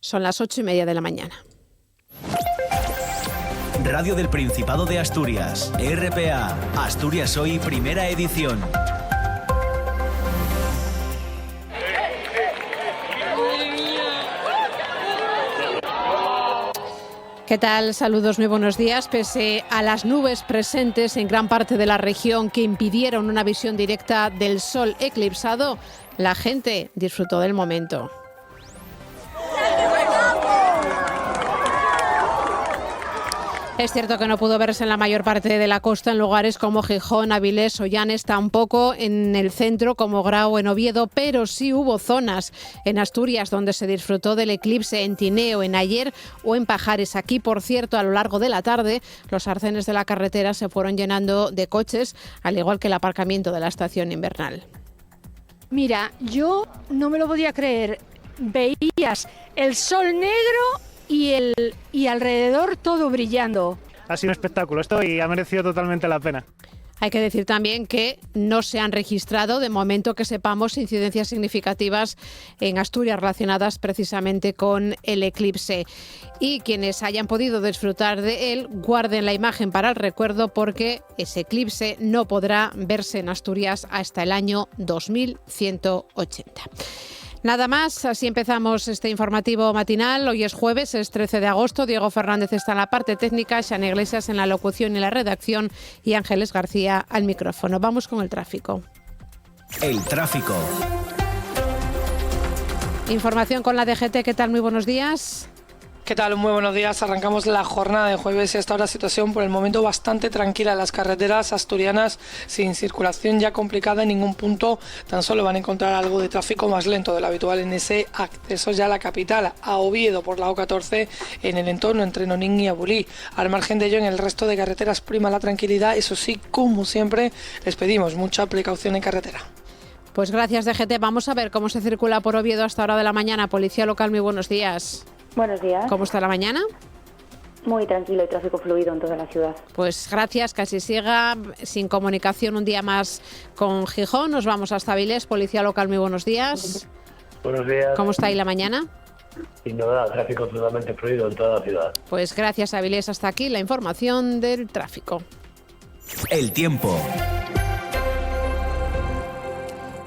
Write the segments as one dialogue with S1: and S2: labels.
S1: Son las 8:30 de la mañana.
S2: Radio del Principado de Asturias, RPA, Asturias Hoy, primera edición.
S1: ¿Qué tal? Saludos, muy buenos días. Pese a las nubes presentes en gran parte de la región que impidieron una visión directa del sol eclipsado, la gente disfrutó del momento. Es cierto que no pudo verse en la mayor parte de la costa, en lugares como Gijón, Avilés o Llanes, tampoco en el centro como Grau en Oviedo, pero sí hubo zonas en Asturias donde se disfrutó del eclipse, en Tineo, en Aller o en Pajares. Aquí, por cierto, a lo largo de la tarde, los arcenes de la carretera se fueron llenando de coches, al igual que el aparcamiento de la estación invernal.
S3: Mira, yo no me lo podía creer. Veías el sol negro y alrededor todo brillando.
S4: Ha sido un espectáculo esto y ha merecido totalmente la pena.
S1: Hay que decir también que no se han registrado, de momento que sepamos, incidencias significativas en Asturias relacionadas precisamente con el eclipse. Y quienes hayan podido disfrutar de él, guarden la imagen para el recuerdo, porque ese eclipse no podrá verse en Asturias hasta el año 2180. Nada más, así empezamos este informativo matinal. Hoy es jueves, es 13 de agosto. Diego Fernández está en la parte técnica, Xana Iglesias en la locución y la redacción y Ángeles García al micrófono. Vamos con el tráfico.
S2: El tráfico.
S1: Información con la DGT. ¿Qué tal? Muy buenos días.
S5: ¿Qué tal? Muy buenos días. Arrancamos la jornada de jueves y hasta ahora situación por el momento bastante tranquila en las carreteras asturianas, sin circulación ya complicada en ningún punto. Tan solo van a encontrar algo de tráfico más lento de lo habitual en ese acceso ya a la capital, a Oviedo por la O14, en el entorno entre Nonín y Abulí. Al margen de ello, en el resto de carreteras prima la tranquilidad. Eso sí, como siempre, les pedimos mucha precaución en carretera.
S1: Pues gracias, DGT. Vamos a ver cómo se circula por Oviedo hasta hora de la mañana. Policía local, muy buenos días.
S6: Buenos días.
S1: ¿Cómo está la mañana?
S6: Muy tranquilo y tráfico fluido en toda la ciudad.
S1: Pues gracias, que así siga. Sin comunicación un día más con Gijón. Nos vamos hasta Avilés. Policía local, muy buenos días.
S7: Buenos días.
S1: ¿Cómo está ahí la mañana?
S7: Sin novedad, tráfico totalmente fluido en toda la ciudad.
S1: Pues gracias, Avilés. Hasta aquí la información del tráfico.
S2: El tiempo.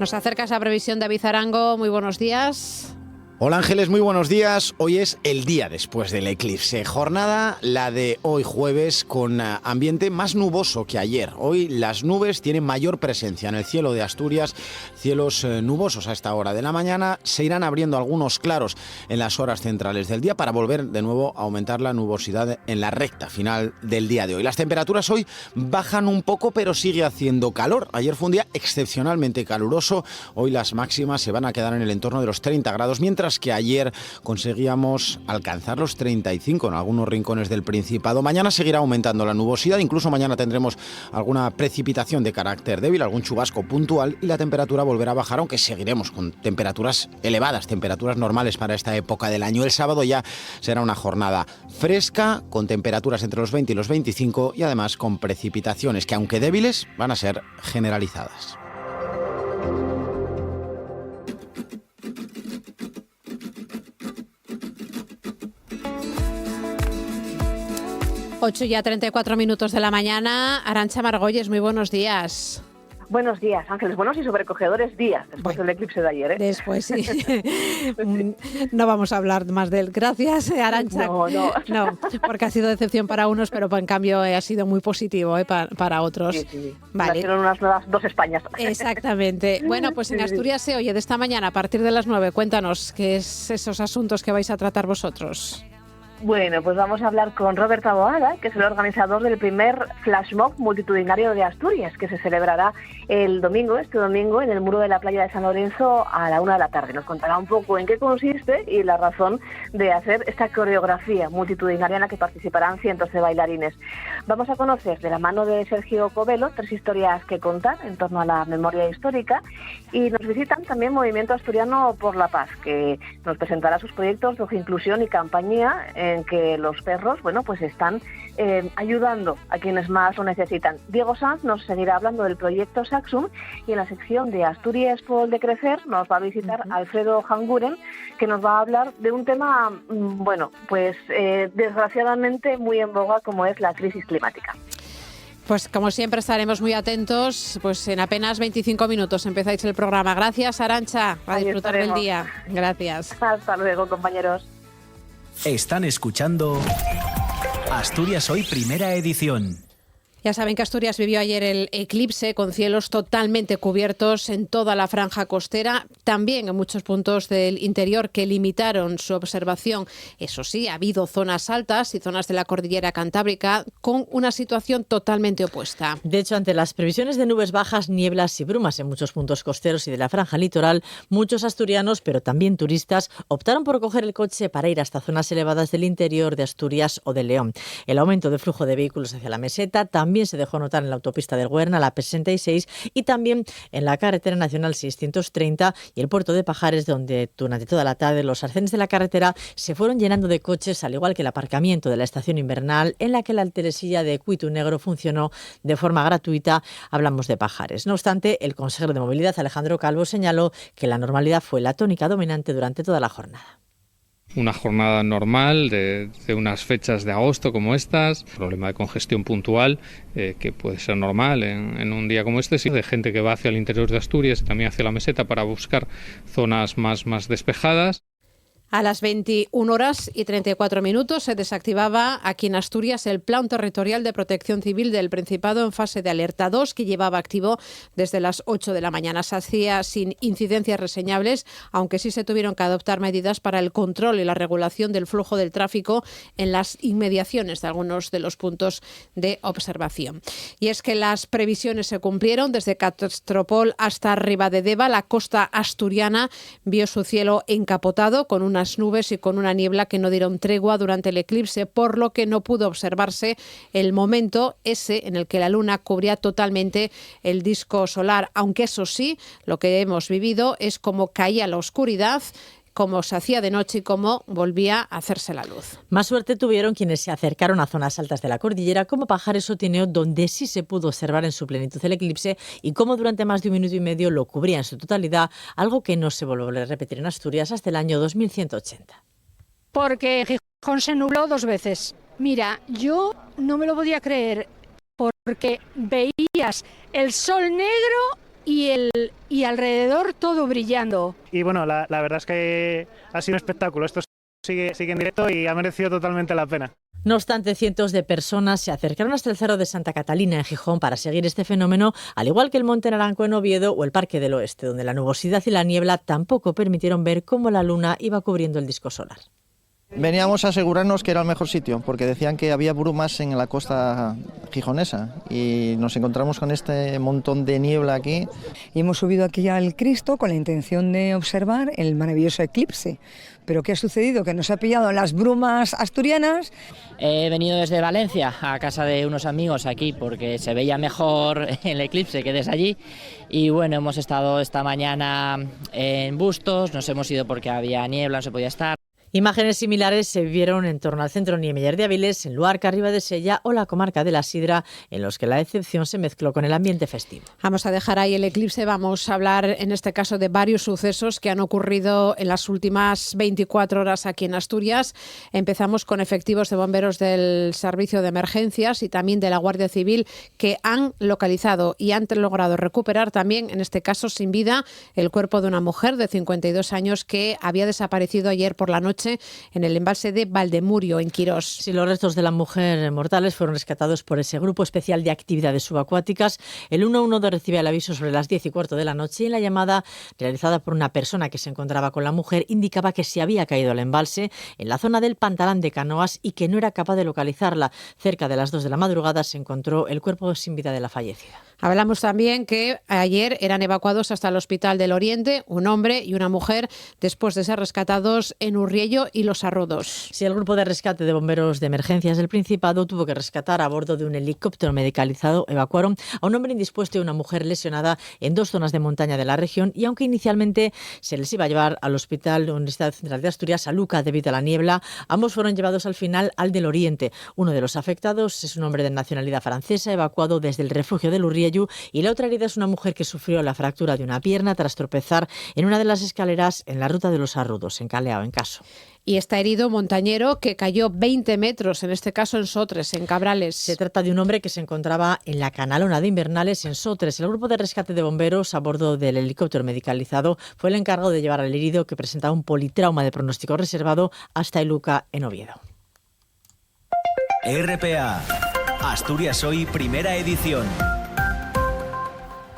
S1: Nos acerca esa previsión de David Arango. Muy buenos días.
S8: Hola Ángeles, muy buenos días. Hoy es el día después del eclipse. Jornada la de hoy jueves con ambiente más nuboso que ayer. Hoy las nubes tienen mayor presencia en el cielo de Asturias. Cielos nubosos a esta hora de la mañana. Se irán abriendo algunos claros en las horas centrales del día para volver de nuevo a aumentar la nubosidad en la recta final del día de hoy. Las temperaturas hoy bajan un poco, pero sigue haciendo calor. Ayer fue un día excepcionalmente caluroso. Hoy las máximas se van a quedar en el entorno de los 30 grados, mientras que ayer conseguíamos alcanzar los 35 en algunos rincones del Principado. Mañana seguirá aumentando la nubosidad, incluso mañana tendremos alguna precipitación de carácter débil, algún chubasco puntual, y la temperatura volverá a bajar, aunque seguiremos con temperaturas elevadas, temperaturas normales para esta época del año. El sábado ya será una jornada fresca, con temperaturas entre los 20 y los 25 y además con precipitaciones que, aunque débiles, van a ser generalizadas.
S1: Ocho ya 34 minutos de la mañana. Arantxa Margolles, muy buenos días.
S9: Buenos días, Ángeles. Buenos y sobrecogedores días después del eclipse de ayer, ¿eh?
S1: Después, sí. No vamos a hablar más de él. Gracias, Arantxa. No, porque ha sido decepción para unos, pero en cambio ha sido muy positivo para otros.
S9: Sí.
S1: Vale.
S9: Nacieron unas nuevas dos Españas.
S1: Exactamente. Bueno, pues en Asturias se oye de esta mañana a partir de las 9. Cuéntanos qué es esos asuntos que vais a tratar vosotros.
S9: Bueno, pues vamos a hablar con Robert Taboada, que es el organizador del primer flash mob multitudinario de Asturias, que se celebrará este domingo, en el muro de la playa de San Lorenzo a la 1 de la tarde. Nos contará un poco en qué consiste y la razón de hacer esta coreografía multitudinaria en la que participarán cientos de bailarines. Vamos a conocer de la mano de Sergio Covelo 3 historias que contar en torno a la memoria histórica, y nos visitan también Movimiento Asturiano por la Paz, que nos presentará sus proyectos de inclusión y campaña en que los perros, pues están ayudando a quienes más lo necesitan. Diego Sanz nos seguirá hablando del proyecto Saxum y en la sección de Asturias por el Decrecer nos va a visitar Alfredo Hanguren, que nos va a hablar de un tema, desgraciadamente muy en boga, como es la crisis climática.
S1: Pues como siempre estaremos muy atentos, pues en apenas 25 minutos empezáis el programa. Gracias, Arantxa, a disfrutar del día. Gracias.
S9: Hasta luego, compañeros.
S2: Están escuchando Asturias Hoy Primera Edición.
S1: Ya saben que Asturias vivió ayer el eclipse con cielos totalmente cubiertos en toda la franja costera, también en muchos puntos del interior que limitaron su observación. Eso sí, ha habido zonas altas y zonas de la cordillera cantábrica con una situación totalmente opuesta.
S10: De hecho, ante las previsiones de nubes bajas, nieblas y brumas en muchos puntos costeros y de la franja litoral, muchos asturianos, pero también turistas, optaron por coger el coche para ir hasta zonas elevadas del interior de Asturias o de León. El aumento de flujo de vehículos hacia la meseta también se dejó notar en la autopista del Güerna, la P66, y también en la carretera nacional 630 y el puerto de Pajares, donde durante toda la tarde los arcenes de la carretera se fueron llenando de coches, al igual que el aparcamiento de la estación invernal, en la que la telesilla de Cuitu Negro funcionó de forma gratuita. Hablamos de Pajares. No obstante, el consejero de Movilidad, Alejandro Calvo, señaló que la normalidad fue la tónica dominante durante toda la jornada.
S11: Una jornada normal de unas fechas de agosto como estas, problema de congestión puntual que puede ser normal en un día como este, sí, de gente que va hacia el interior de Asturias y también hacia la meseta para buscar zonas más despejadas.
S1: A las 21 horas y 34 minutos se desactivaba aquí en Asturias el Plan Territorial de Protección Civil del Principado en fase de alerta 2, que llevaba activo desde las 8 de la mañana. Se hacía sin incidencias reseñables, aunque sí se tuvieron que adoptar medidas para el control y la regulación del flujo del tráfico en las inmediaciones de algunos de los puntos de observación. Y es que las previsiones se cumplieron. Desde Castropol hasta Ribadedeva, la costa asturiana vio su cielo encapotado con unas nubes y con una niebla que no dieron tregua durante el eclipse, por lo que no pudo observarse el momento ese en el que la luna cubría totalmente el disco solar, aunque eso sí, lo que hemos vivido es cómo caía la oscuridad, cómo se hacía de noche y cómo volvía a hacerse la luz.
S10: Más suerte tuvieron quienes se acercaron a zonas altas de la cordillera, como Pajares o Tineo, donde sí se pudo observar en su plenitud el eclipse y cómo durante más de 1 minuto y medio lo cubría en su totalidad, algo que no se volverá a repetir en Asturias hasta el año 2180.
S3: Porque Gijón se nubló 2 veces. Mira, yo no me lo podía creer porque veías el sol negro y alrededor todo brillando.
S4: Y bueno, la verdad es que ha sido un espectáculo. Esto sigue en directo y ha merecido totalmente la pena.
S10: No obstante, cientos de personas se acercaron hasta el Cerro de Santa Catalina en Gijón para seguir este fenómeno, al igual que el Monte Naranco en Oviedo o el Parque del Oeste, donde la nubosidad y la niebla tampoco permitieron ver cómo la luna iba cubriendo el disco solar.
S12: Veníamos a asegurarnos que era el mejor sitio, porque decían que había brumas en la costa gijonesa y nos encontramos con este montón de niebla aquí.
S13: Y hemos subido aquí al Cristo con la intención de observar el maravilloso eclipse. ¿Pero qué ha sucedido? Que nos ha pillado las brumas asturianas.
S14: He venido desde Valencia a casa de unos amigos aquí porque se veía mejor el eclipse que desde allí. Y bueno, hemos estado esta mañana en Bustos, nos hemos ido porque había niebla, no se podía estar.
S10: Imágenes similares se vieron en torno al centro Niemeyer de Avilés, en Luarca, Ribadesella o la comarca de la Sidra, en los que la excepción se mezcló con el ambiente festivo.
S1: Vamos a dejar ahí el eclipse, vamos a hablar en este caso de varios sucesos que han ocurrido en las últimas 24 horas aquí en Asturias. Empezamos con efectivos de bomberos del Servicio de Emergencias y también de la Guardia Civil que han localizado y han logrado recuperar también, en este caso sin vida, el cuerpo de una mujer de 52 años que había desaparecido ayer por la noche en el embalse de Valdemurio, en Quirós.
S10: Sí, los restos de la mujer mortales fueron rescatados por ese grupo especial de actividades subacuáticas. El 112 recibe el aviso sobre las 10:15 de la noche y en la llamada realizada por una persona que se encontraba con la mujer indicaba que se había caído al embalse en la zona del Pantalán de Canoas y que no era capaz de localizarla. Cerca de las 2 de la madrugada se encontró el cuerpo sin vida de la fallecida.
S1: Hablamos también que ayer eran evacuados hasta el Hospital del Oriente un hombre y una mujer después de ser rescatados en Urriello y Los Arrudos.
S10: Sí, el grupo de rescate de bomberos de emergencias del Principado tuvo que rescatar a bordo de un helicóptero medicalizado. Evacuaron a un hombre indispuesto y una mujer lesionada en 2 zonas de montaña de la región, y aunque inicialmente se les iba a llevar al Hospital Universidad Central de Asturias, a Luca, debido a la niebla, ambos fueron llevados al final al del Oriente. Uno de los afectados es un hombre de nacionalidad francesa, evacuado desde el refugio del Urriello, y la otra herida es una mujer que sufrió la fractura de una pierna tras tropezar en una de las escaleras en la ruta de Los Arrudos, en Caleao, en Caso.
S1: Y está herido un montañero que cayó 20 metros, en este caso en Sotres, en Cabrales.
S10: Se trata de un hombre que se encontraba en la canalona de Invernales, en Sotres. El grupo de rescate de bomberos a bordo del helicóptero medicalizado fue el encargado de llevar al herido, que presentaba un politrauma de pronóstico reservado, hasta Iluca, en Oviedo.
S2: RPA, Asturias Hoy, primera edición.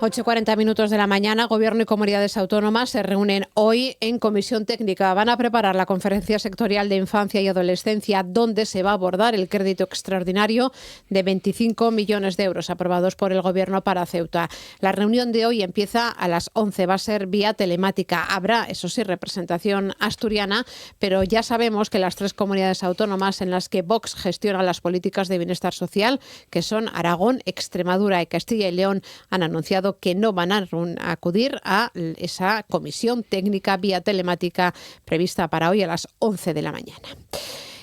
S1: 8:40 de la mañana, Gobierno y comunidades autónomas se reúnen hoy en comisión técnica. Van a preparar la conferencia sectorial de infancia y adolescencia, donde se va a abordar el crédito extraordinario de 25 millones de euros aprobados por el Gobierno para Ceuta. La reunión de hoy empieza a las 11, va a ser vía telemática. Habrá, eso sí, representación asturiana, pero ya sabemos que las 3 comunidades autónomas en las que Vox gestiona las políticas de bienestar social, que son Aragón, Extremadura y Castilla y León, han anunciado que no van a acudir a esa comisión técnica vía telemática prevista para hoy a las 11 de la mañana.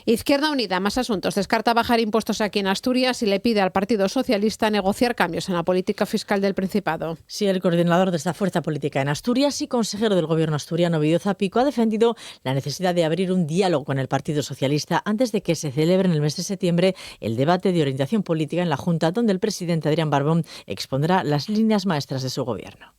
S1: Izquierda Unida, más asuntos. Descarta bajar impuestos aquí en Asturias y le pide al Partido Socialista negociar cambios en la política fiscal del Principado.
S10: Sí, el coordinador de esta fuerza política en Asturias y consejero del Gobierno asturiano, Villo Zapico, ha defendido la necesidad de abrir un diálogo con el Partido Socialista antes de que se celebre en el mes de septiembre el debate de orientación política en la Junta, donde el presidente Adrián Barbón expondrá las líneas maestras de su gobierno.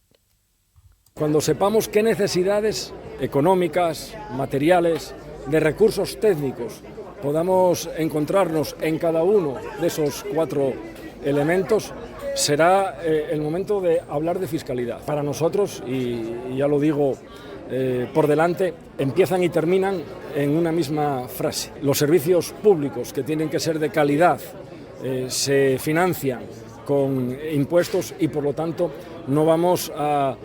S15: Cuando sepamos qué necesidades económicas, materiales, de recursos técnicos podamos encontrarnos en cada uno de esos 4 elementos, será el momento de hablar de fiscalidad. Para nosotros, y ya lo digo por delante, empiezan y terminan en una misma frase. Los servicios públicos, que tienen que ser de calidad, se financian con impuestos y, por lo tanto, no vamos a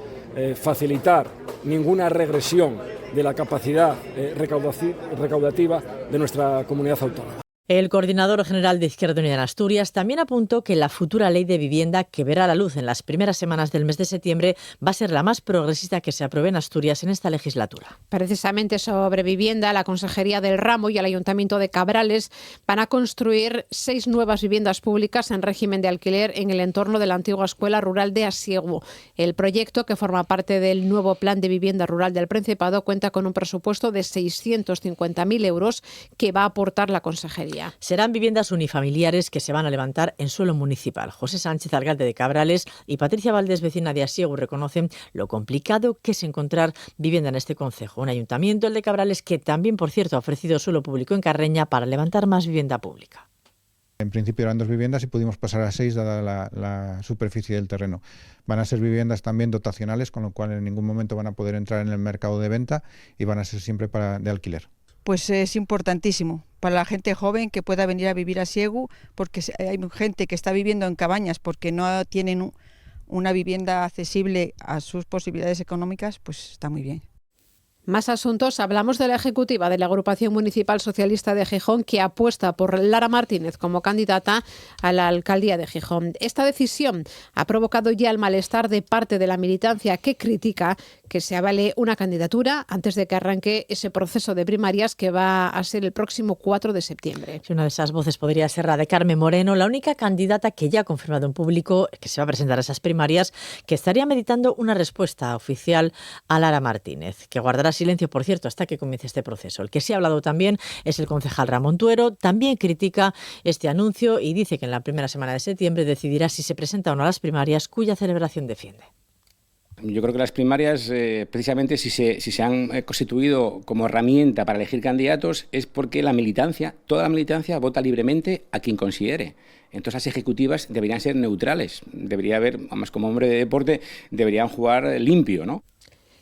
S15: facilitar ninguna regresión de la capacidad recaudativa de nuestra comunidad autónoma.
S10: El coordinador general de Izquierda Unida en Asturias también apuntó que la futura ley de vivienda, que verá la luz en las primeras semanas del mes de septiembre, va a ser la más progresista que se apruebe en Asturias en esta legislatura.
S1: Precisamente sobre vivienda, la Consejería del Ramo y el Ayuntamiento de Cabrales van a construir 6 nuevas viviendas públicas en régimen de alquiler en el entorno de la antigua Escuela Rural de Asiego. El proyecto, que forma parte del nuevo Plan de Vivienda Rural del Principado, cuenta con un presupuesto de 650.000 euros que va a aportar la Consejería.
S10: Serán viviendas unifamiliares que se van a levantar en suelo municipal. José Sánchez, alcalde de Cabrales, y Patricia Valdés, vecina de Asiego, reconocen lo complicado que es encontrar vivienda en este concejo. Un ayuntamiento, el de Cabrales, que también, por cierto, ha ofrecido suelo público en Carreña para levantar más vivienda pública.
S16: En principio eran 2 viviendas y pudimos pasar a 6 dada la superficie del terreno. Van a ser viviendas también dotacionales, con lo cual en ningún momento van a poder entrar en el mercado de venta y van a ser siempre de alquiler.
S17: Pues es importantísimo para la gente joven que pueda venir a vivir a Siegu, porque hay gente que está viviendo en cabañas porque no tienen una vivienda accesible a sus posibilidades económicas, pues está muy bien.
S1: Más asuntos. Hablamos de la ejecutiva de la Agrupación Municipal Socialista de Gijón, que apuesta por Lara Martínez como candidata a la alcaldía de Gijón. Esta decisión ha provocado ya el malestar de parte de la militancia, que critica que se avale una candidatura antes de que arranque ese proceso de primarias que va a ser el próximo 4 de septiembre.
S10: Una de esas voces podría ser la de Carmen Moreno, la única candidata que ya ha confirmado en público que se va a presentar a esas primarias, que estaría meditando una respuesta oficial a Lara Martínez, que guardará silencio, por cierto, hasta que comience este proceso. El que sí ha hablado también es el concejal Ramón Tuero. También critica este anuncio y dice que en la primera semana de septiembre decidirá si se presenta o no a las primarias, cuya celebración defiende.
S18: Yo creo que las primarias, precisamente si se han constituido como herramienta para elegir candidatos, es porque la militancia, toda la militancia, vota libremente a quien considere. Entonces las ejecutivas deberían ser neutrales. Debería haber, además como hombre de deporte, deberían jugar limpio, ¿no?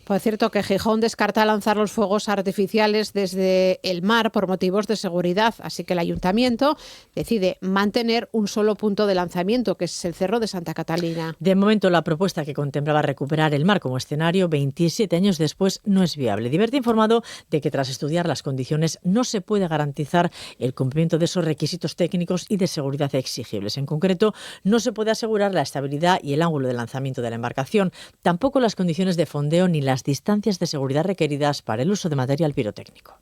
S1: Por cierto, que Gijón descarta lanzar los fuegos artificiales desde el mar por motivos de seguridad, así que el ayuntamiento decide mantener un solo punto de lanzamiento, que es el Cerro de Santa Catalina.
S10: De momento, la propuesta que contemplaba recuperar el mar como escenario 27 años después no es viable. Divert ha informado de que tras estudiar las condiciones no se puede garantizar el cumplimiento de esos requisitos técnicos y de seguridad exigibles. En concreto, no se puede asegurar la estabilidad y el ángulo de lanzamiento de la embarcación, tampoco las condiciones de fondeo ni las distancias de seguridad requeridas para el uso de material pirotécnico.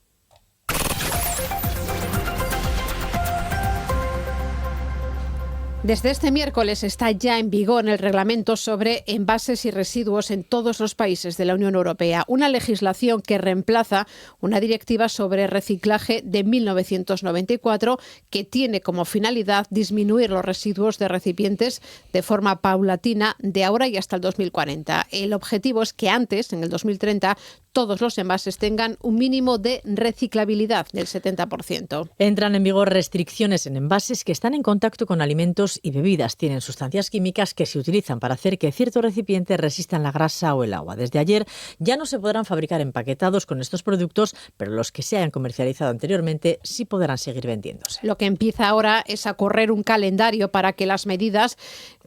S1: Desde este miércoles está ya en vigor el reglamento sobre envases y residuos en todos los países de la Unión Europea, una legislación que reemplaza una directiva sobre reciclaje de 1994 que tiene como finalidad disminuir los residuos de recipientes de forma paulatina de ahora y hasta el 2040. El objetivo es que antes, en el 2030, todos los envases tengan un mínimo de reciclabilidad del 70%.
S10: Entran en vigor restricciones en envases que están en contacto con alimentos y bebidas. Tienen sustancias químicas que se utilizan para hacer que ciertos recipientes resistan la grasa o el agua. Desde ayer ya no se podrán fabricar empaquetados con estos productos, pero los que se hayan comercializado anteriormente sí podrán seguir vendiéndose.
S1: Lo que empieza ahora es a correr un calendario para que las medidas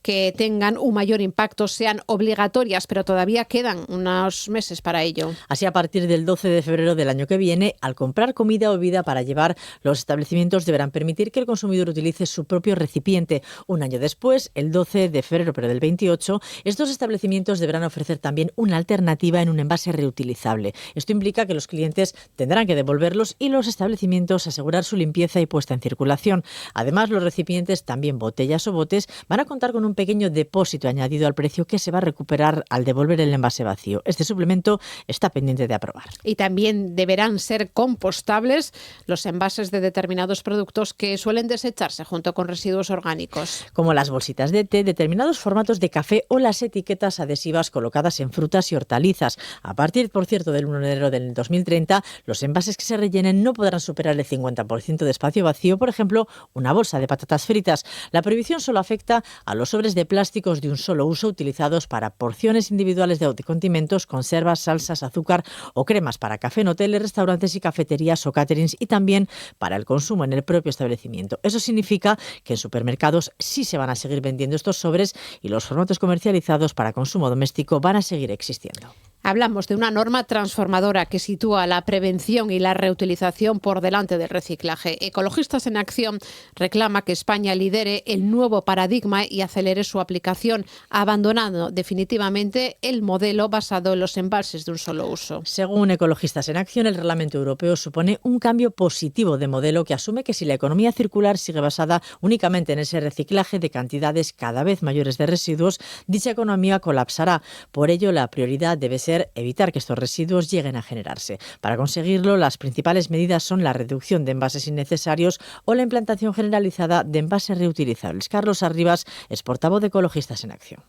S1: que tengan un mayor impacto sean obligatorias, pero todavía quedan unos meses para ello.
S10: Así, a partir del 12 de febrero del año que viene, al comprar comida o bebida para llevar, los establecimientos deberán permitir que el consumidor utilice su propio recipiente. Un año después, el 12 de febrero, pero del 28, estos establecimientos deberán ofrecer también una alternativa en un envase reutilizable. Esto implica que los clientes tendrán que devolverlos y los establecimientos asegurar su limpieza y puesta en circulación. Además, los recipientes, también botellas o botes, van a contar con un pequeño depósito añadido al precio que se va a recuperar al devolver el envase vacío. Este suplemento está pendiente de aprobar.
S1: Y también deberán ser compostables los envases de determinados productos que suelen desecharse junto con residuos orgánicos.
S10: Como las bolsitas de té, determinados formatos de café o las etiquetas adhesivas colocadas en frutas y hortalizas. A partir, por cierto, del 1 de enero del 2030, los envases que se rellenen no podrán superar el 50% de espacio vacío, por ejemplo, una bolsa de patatas fritas. La prohibición solo afecta a los sobres de plásticos de un solo uso utilizados para porciones individuales de condimentos, conservas, salsas, azúcar o cremas para café en hoteles, restaurantes y cafeterías o caterings, y también para el consumo en el propio establecimiento. Eso significa que en supermercados sí se van a seguir vendiendo estos sobres y los formatos comercializados para consumo doméstico van a seguir existiendo.
S1: Hablamos de una norma transformadora que sitúa la prevención y la reutilización por delante del reciclaje. Ecologistas en Acción reclama que España lidere el nuevo paradigma y acelere su aplicación, abandonando definitivamente el modelo basado en los envases de un solo uso.
S10: Según Ecologistas en Acción, el Reglamento Europeo supone un cambio positivo de modelo que asume que si la economía circular sigue basada únicamente en ese reciclaje de cantidades cada vez mayores de residuos, dicha economía colapsará. Por ello, la prioridad debe ser evitar que estos residuos lleguen a generarse. Para conseguirlo, las principales medidas son la reducción de envases innecesarios o la implantación generalizada de envases reutilizables. Carlos Arribas es portavoz de Ecologistas en Acción.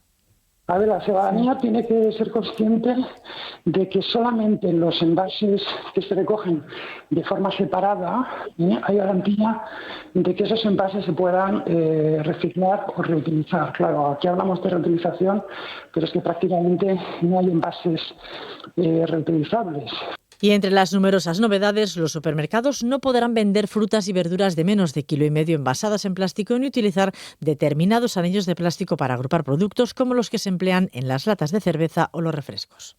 S19: A ver, la ciudadanía tiene que ser consciente de que solamente en los envases que se recogen de forma separada hay garantía de que esos envases se puedan reciclar o reutilizar. Claro, aquí hablamos de reutilización, pero es que prácticamente no hay envases reutilizables.
S10: Y entre las numerosas novedades, los supermercados no podrán vender frutas y verduras de menos de 1,5 kg envasadas en plástico ni utilizar determinados anillos de plástico para agrupar productos como los que se emplean en las latas de cerveza o los refrescos.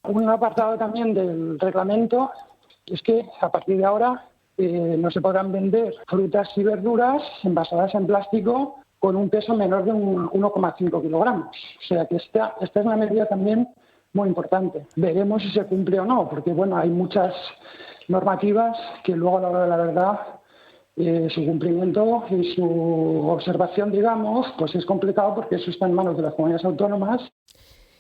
S19: Un apartado también del reglamento es que a partir de ahora no se podrán vender frutas y verduras envasadas en plástico con un peso menor de 1,5 kilogramos. O sea que esta es una medida también muy importante. Veremos si se cumple o no, porque bueno, hay muchas normativas que luego a la hora de la verdad su cumplimiento y su observación, digamos, pues es complicado porque eso está en manos de las comunidades autónomas.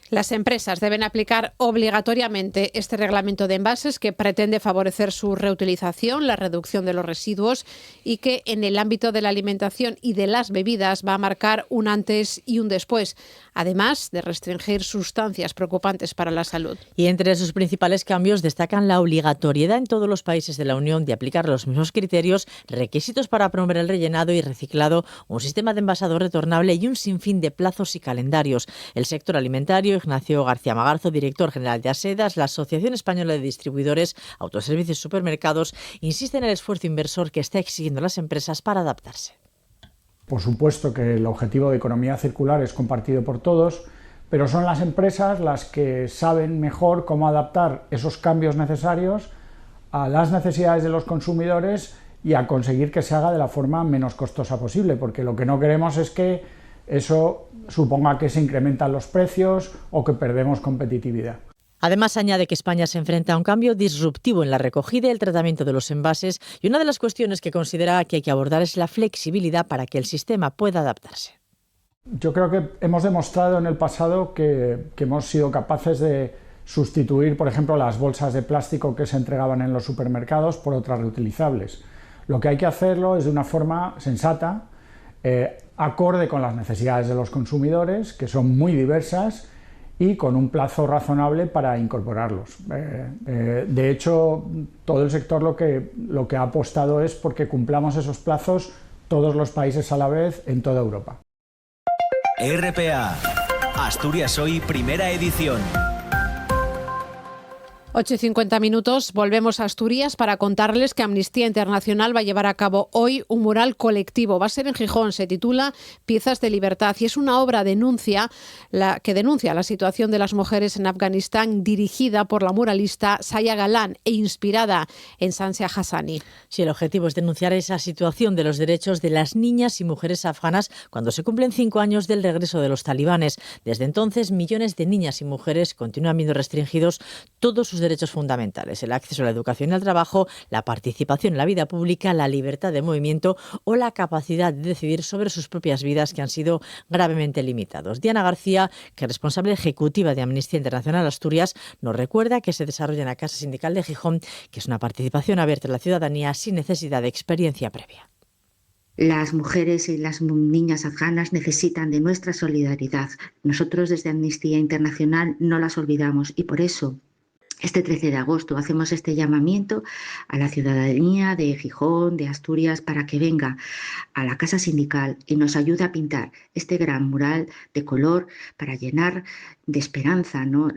S1: Las empresas deben aplicar obligatoriamente este reglamento de envases que pretende favorecer su reutilización, la reducción de los residuos y que en el ámbito de la alimentación y de las bebidas va a marcar un antes y un después, además de restringir sustancias preocupantes para la salud.
S10: Y entre sus principales cambios destacan la obligatoriedad en todos los países de la Unión de aplicar los mismos criterios, requisitos para promover el rellenado y reciclado, un sistema de envasado retornable y un sinfín de plazos y calendarios. El sector alimentario ello Ignacio García Magarzo, director general de ASEDAS. La Asociación Española de Distribuidores, Autoservicios y Supermercados insiste en el esfuerzo inversor que está exigiendo las empresas para adaptarse.
S20: Por supuesto que el objetivo de economía circular es compartido por todos, pero son las empresas las que saben mejor cómo adaptar esos cambios necesarios a las necesidades de los consumidores y a conseguir que se haga de la forma menos costosa posible, porque lo que no queremos es que eso suponga que se incrementan los precios o que perdemos competitividad.
S10: Además, añade que España se enfrenta a un cambio disruptivo en la recogida y el tratamiento de los envases y una de las cuestiones que considera que hay que abordar es la flexibilidad para que el sistema pueda adaptarse.
S20: Yo creo que hemos demostrado en el pasado que hemos sido capaces de sustituir, por ejemplo, las bolsas de plástico que se entregaban en los supermercados por otras reutilizables. Lo que hay que hacerlo es de una forma sensata, acorde con las necesidades de los consumidores, que son muy diversas, y con un plazo razonable para incorporarlos. De hecho, todo el sector lo que ha apostado es porque cumplamos esos plazos todos los países a la vez en toda Europa.
S2: RPA, Asturias Hoy, primera edición.
S1: 8:50 minutos, volvemos a Asturias para contarles que Amnistía Internacional va a llevar a cabo hoy un mural colectivo. Va a ser en Gijón, se titula Piezas de Libertad y es una obra que denuncia la situación de las mujeres en Afganistán, dirigida por la muralista Saya Galán e inspirada en Sansia Hassani.
S10: Sí, el objetivo es denunciar esa situación de los derechos de las niñas y mujeres afganas cuando se cumplen 5 años del regreso de los talibanes. Desde entonces, millones de niñas y mujeres continúan viendo restringidos todos sus derechos fundamentales, el acceso a la educación y al trabajo, la participación en la vida pública, la libertad de movimiento o la capacidad de decidir sobre sus propias vidas, que han sido gravemente limitados. Diana García, que es responsable ejecutiva de Amnistía Internacional Asturias, nos recuerda que se desarrolla en la Casa Sindical de Gijón, que es una participación abierta a la ciudadanía sin necesidad de experiencia previa.
S21: Las mujeres y las niñas afganas necesitan de nuestra solidaridad. Nosotros desde Amnistía Internacional no las olvidamos y por eso este 13 de agosto hacemos este llamamiento a la ciudadanía de Gijón, de Asturias, para que venga a la Casa Sindical y nos ayude a pintar este gran mural de color para llenar de esperanza, ¿no?,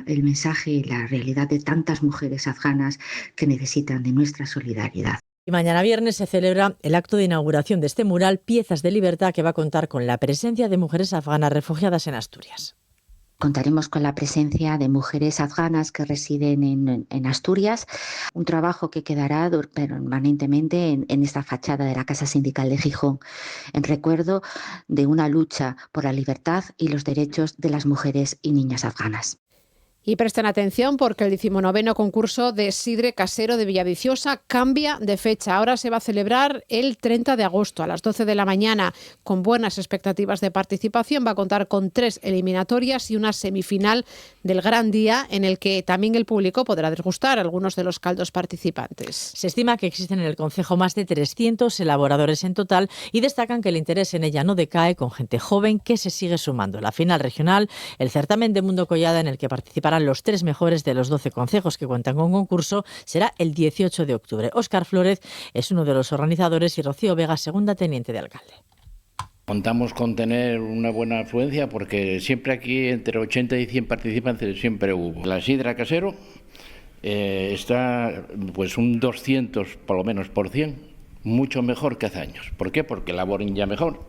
S21: el mensaje y la realidad de tantas mujeres afganas que necesitan de nuestra solidaridad.
S10: Y mañana viernes se celebra el acto de inauguración de este mural Piezas de Libertad, que va a contar con la presencia de mujeres afganas refugiadas en Asturias.
S21: Contaremos con la presencia de mujeres afganas que residen en Asturias, un trabajo que quedará permanentemente en esta fachada de la Casa Sindical de Gijón, en recuerdo de una lucha por la libertad y los derechos de las mujeres y niñas afganas.
S1: Y presten atención porque el 19º concurso de sidre casero de Villaviciosa cambia de fecha. Ahora se va a celebrar el 30 de agosto a las 12 de la mañana. Con buenas expectativas de participación, va a contar con 3 eliminatorias y una semifinal del gran día, en el que también el público podrá degustar algunos de los caldos participantes.
S10: Se estima que existen en el concejo más de 300 elaboradores en total y destacan que el interés en ella no decae, con gente joven que se sigue sumando. La final regional, el certamen de Mundo Collada, en el que participarán los 3 mejores de los 12 concejos que cuentan con concurso, será el 18 de octubre. Óscar Flórez es uno de los organizadores y Rocío Vega, segunda teniente de alcalde.
S22: Contamos con tener una buena afluencia porque siempre aquí entre 80 y 100 participantes siempre hubo. La sidra casero está pues un 200 por lo menos por 100, mucho mejor que hace años. ¿Por qué? Porque elaboren ya mejor,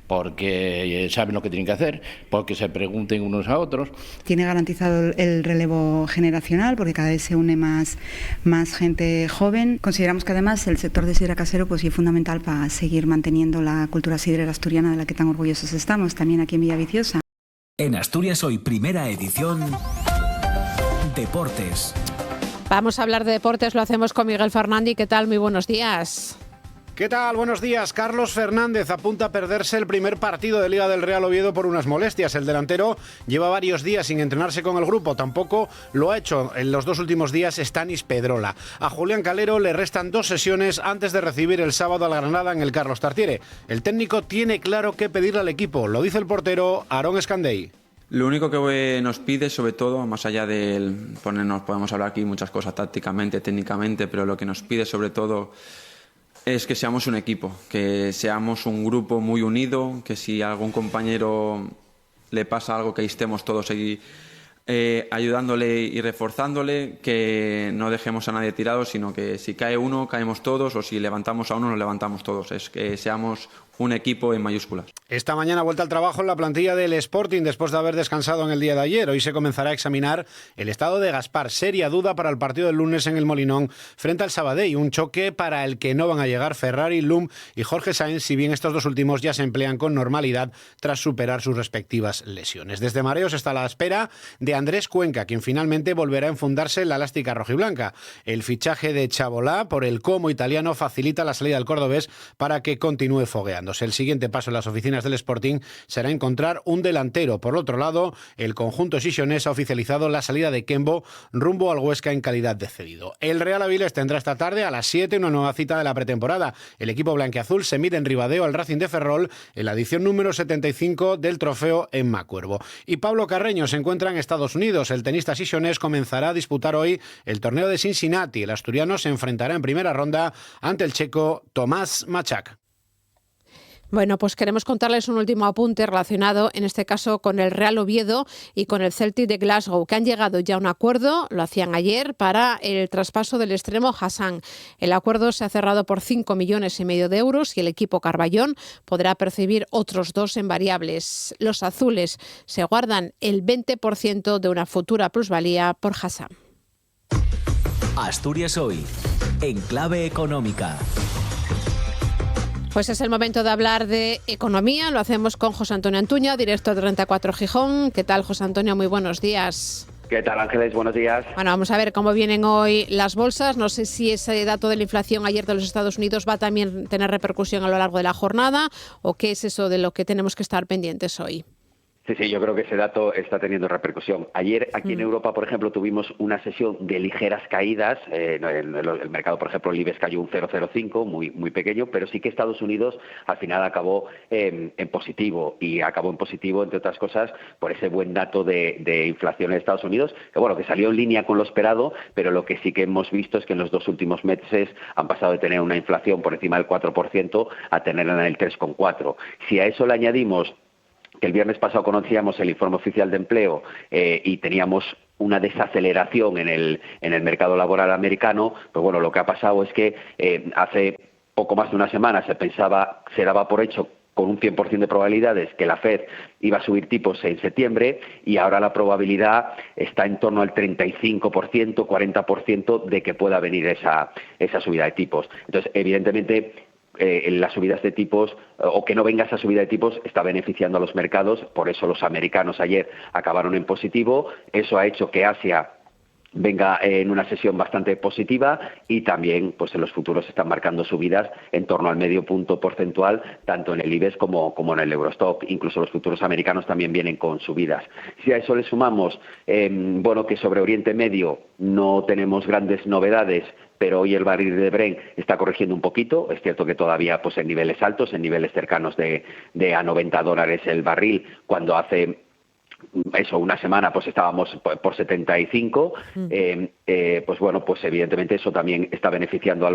S22: porque saben lo que tienen que hacer, porque se pregunten unos a otros.
S23: Tiene garantizado el relevo generacional porque cada vez se une más gente joven. Consideramos que además el sector de sidra casero pues, es fundamental para seguir manteniendo la cultura sidrera asturiana de la que tan orgullosos estamos, también aquí en Villaviciosa.
S2: En Asturias Hoy, primera edición, Deportes.
S1: Vamos a hablar de deportes, lo hacemos con Miguel Fernández. ¿Qué tal? Muy buenos días.
S8: ¿Qué tal? Buenos días. Carlos Fernández apunta a perderse el primer partido de Liga del Real Oviedo por unas molestias. El delantero lleva varios días sin entrenarse con el grupo. Tampoco lo ha hecho en los 2 últimos días Stanis Pedrola. A Julián Calero le restan 2 sesiones antes de recibir el sábado al Granada en el Carlos Tartiere. El técnico tiene claro qué pedirle al equipo. Lo dice el portero Aarón Escandey.
S24: Lo único que nos pide, sobre todo, más allá del ponernos, podemos hablar aquí muchas cosas tácticamente, técnicamente, pero lo que nos pide sobre todo es que seamos un equipo, que seamos un grupo muy unido, que si algún compañero le pasa algo, que ahí estemos todos ahí ayudándole y reforzándole, que no dejemos a nadie tirado, sino que si cae uno, caemos todos, o si levantamos a uno, nos levantamos todos. Es que seamos un equipo en mayúsculas.
S5: Esta mañana vuelta al trabajo en la plantilla del Sporting después de haber descansado en el día de ayer. Hoy se comenzará a examinar el estado de Gaspar. Seria duda para el partido del lunes en el Molinón frente al Sabadell. Un choque para el que no van a llegar Ferrari, Lum y Jorge Sáenz, si bien estos dos últimos ya se emplean con normalidad tras superar sus respectivas lesiones. Desde Mareos está a la espera de Andrés Cuenca, quien finalmente volverá a enfundarse en la elástica rojiblanca. El fichaje de Chabolá por el Como italiano facilita la salida del cordobés para que continúe fogueando. El siguiente paso en las oficinas del Sporting será encontrar un delantero. Por otro lado, el conjunto sisionés ha oficializado la salida de Kembo rumbo al Huesca en calidad de cedido. El Real Avilés tendrá esta tarde a las 7 una nueva cita de la pretemporada. El equipo blanquiazul se mide en Ribadeo al Racing de Ferrol en la edición número 75 del trofeo en Macuervo. Y Pablo Carreño se encuentra en Estados Unidos. El tenista sisionés comenzará a disputar hoy el torneo de Cincinnati. El asturiano se enfrentará en primera ronda ante el checo Tomás Machak.
S1: Bueno, pues queremos contarles un último apunte relacionado, en este caso, con el Real Oviedo y con el Celtic de Glasgow, que han llegado ya a un acuerdo, lo hacían ayer, para el traspaso del extremo Hassan. El acuerdo se ha cerrado por 5,5 millones de euros y el equipo Carballón podrá percibir otros 2 en variables. Los azules se guardan el 20% de una futura plusvalía por Hassan.
S2: Asturias Hoy, en clave económica.
S1: Pues es el momento de hablar de economía. Lo hacemos con José Antonio Antuña, director de Renta 4 Gijón. ¿Qué tal, José Antonio? Muy buenos días.
S6: ¿Qué tal, Ángeles? Buenos días.
S1: Bueno, vamos a ver cómo vienen hoy las bolsas. No sé si ese dato de la inflación ayer de los Estados Unidos va a también tener repercusión a lo largo de la jornada, o qué es eso de lo que tenemos que estar pendientes hoy.
S6: Sí, yo creo que ese dato está teniendo repercusión. Ayer aquí en Europa, por ejemplo, tuvimos una sesión de ligeras caídas. El mercado, por ejemplo, el IBEX cayó un 0,05, muy pequeño, pero sí que Estados Unidos al final acabó en positivo, y acabó en positivo, entre otras cosas, por ese buen dato de inflación en Estados Unidos, que salió en línea con lo esperado, pero lo que sí que hemos visto es que en los 2 últimos meses han pasado de tener una inflación por encima del 4% a tenerla en el 3,4%. Si a eso le añadimos que el viernes pasado conocíamos el informe oficial de empleo y teníamos una desaceleración en el mercado laboral americano, pues bueno, lo que ha pasado es que hace poco más de una semana se daba por hecho con un 100% de probabilidades que la FED iba a subir tipos en septiembre, y ahora la probabilidad está en torno al 35%, 40% de que pueda venir esa subida de tipos. Entonces, evidentemente, las subidas de tipos, o que no venga esa subida de tipos, está beneficiando a los mercados. Por eso los americanos ayer acabaron en positivo. Eso ha hecho que Asia venga en una sesión bastante positiva, y también pues en los futuros están marcando subidas en torno al medio punto porcentual, tanto en el IBEX como en el Eurostock. Incluso los futuros americanos también vienen con subidas. Si a eso le sumamos que sobre Oriente Medio no tenemos grandes novedades, pero hoy el barril de Brent está corrigiendo un poquito. Es cierto que todavía pues en niveles altos, en niveles cercanos de a $90 el barril, cuando hace una semana pues estábamos por 75, pues evidentemente eso también está beneficiando a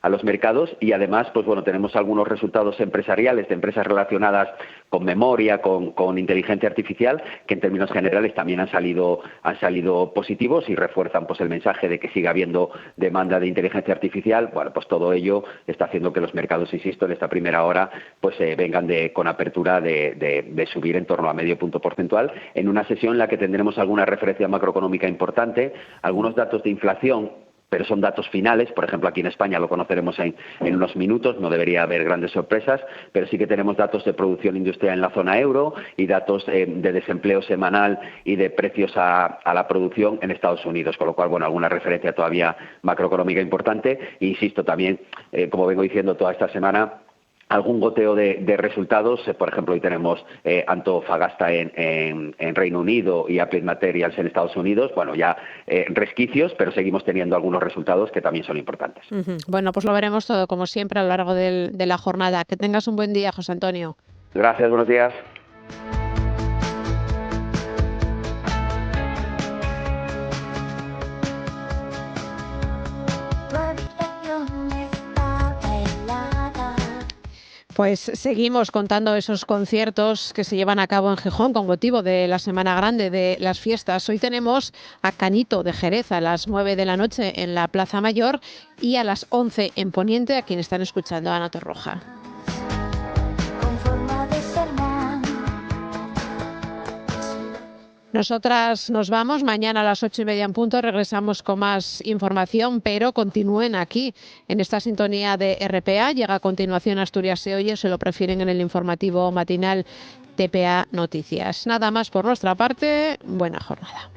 S6: los mercados. Y además tenemos algunos resultados empresariales de empresas relacionadas con memoria, con inteligencia artificial, que en términos generales también han salido positivos y refuerzan el mensaje de que sigue habiendo demanda de inteligencia artificial. Bueno, pues todo ello está haciendo que los mercados, insisto, en esta primera hora vengan con apertura de subir en torno a medio punto porcentual, en una sesión en la que tendremos alguna referencia macroeconómica importante, algunos datos de inflación, pero son datos finales. Por ejemplo, aquí en España lo conoceremos en unos minutos, no debería haber grandes sorpresas, pero sí que tenemos datos de producción industrial en la zona euro y datos de desempleo semanal y de precios a la producción en Estados Unidos, con lo cual, alguna referencia todavía macroeconómica importante. E insisto también, como vengo diciendo toda esta semana, algún goteo de resultados. Por ejemplo, hoy tenemos Antofagasta en Reino Unido y Applied Materials en Estados Unidos. Ya resquicios, pero seguimos teniendo algunos resultados que también son importantes.
S1: Bueno, pues lo veremos todo, como siempre, a lo largo de la jornada. Que tengas un buen día, José Antonio.
S6: Gracias, buenos días.
S1: Pues seguimos contando esos conciertos que se llevan a cabo en Gijón con motivo de la Semana Grande de las fiestas. Hoy tenemos a Canito de Jerez a las 9 de la noche en la Plaza Mayor y a las 11 en Poniente, a quien están escuchando Ana Torroja. Nosotras nos vamos, mañana a las 8:30 en punto regresamos con más información, pero continúen aquí en esta sintonía de RPA. Llega a continuación Asturias se oye, se lo prefieren en el informativo matinal TPA Noticias. Nada más por nuestra parte, buena jornada.